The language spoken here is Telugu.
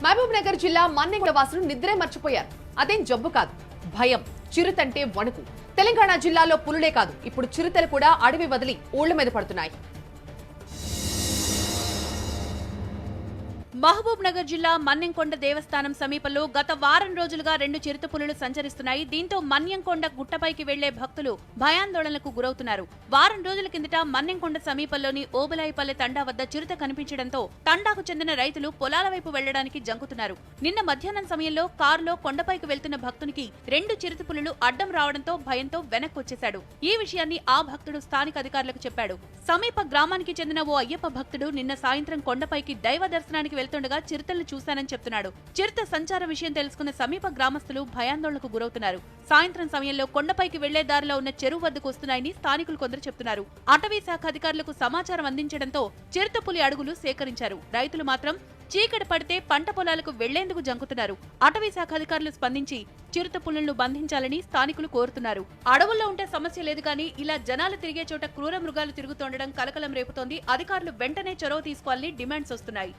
మహబూబ్ నగర్ జిల్లా మన్నెగూడ వాసులు నిద్రే మర్చిపోయారు. అదేం జబ్బు కాదు, భయం. చిరుతంటే వణుకు. తెలంగాణ జిల్లాలో పులులే కాదు, ఇప్పుడు చిరుతలు కూడా అడవి వదిలి ఊళ్ల మీద పడుతున్నాయి. మహబూబ్ నగర్ జిల్లా మన్యంకొండ దేవస్థానం సమీపంలో గత వారం రోజులుగా 2 చిరుతపులులు సంచరిస్తున్నాయి. దీంతో మన్యంకొండ గుట్టపైకి వెళ్లే భక్తులు భయాందోళనకు గురవుతున్నారు. వారం రోజుల కిందట మన్యంకొండ సమీపంలోని ఓబులాయిపల్లె తండా వద్ద చిరుత కనిపించడంతో తండాకు చెందిన రైతులు పొలాల వైపు వెళ్లడానికి జంకుతున్నారు. నిన్న మధ్యాహ్నం సమయంలో కారులో కొండపైకి వెళ్తున్న భక్తునికి 2 చిరుతపులులు అడ్డం రావడంతో భయంతో వెనక్కొచ్చేశాడు. ఈ విషయాన్ని ఆ భక్తుడు స్థానిక అధికారులకు చెప్పాడు. సమీప గ్రామానికి చెందిన ఓ అయ్యప్ప భక్తుడు నిన్న సాయంత్రం కొండపైకి దైవ దర్శనానికి వెళ్తుండగా చిరుతలను చూశానని చెప్తున్నాడు. చిరుత సంచార విషయం తెలుసుకున్న సమీప గ్రామస్తులు భయాందోళనకు గురవుతున్నారు. సాయంత్రం సమయంలో కొండపైకి వెళ్లే దారిలో ఉన్న చెరువు వద్దకు వస్తున్నాయని స్థానికులు కొందరు చెప్తున్నారు. అటవీ శాఖ అధికారులకు సమాచారం అందించడంతో చిరుతపులి అడుగులు సేకరించారు. రైతులు మాత్రం చీకటి పడితే పంట పొలాలకు వెళ్లేందుకు జంకుతున్నారు. అటవీ శాఖ అధికారులు స్పందించి చిరుతపులులను బంధించాలని స్థానికులు కోరుతున్నారు. అడవుల్లో ఉంటే సమస్య లేదు కానీ ఇలా జనాలు తిరిగే చోట క్రూర మృగాలు తిరుగుతుండడం కలకలం రేపుతోంది. అధికారులు వెంటనే చొరవ తీసుకోవాలని డిమాండ్స్ వస్తున్నాయి.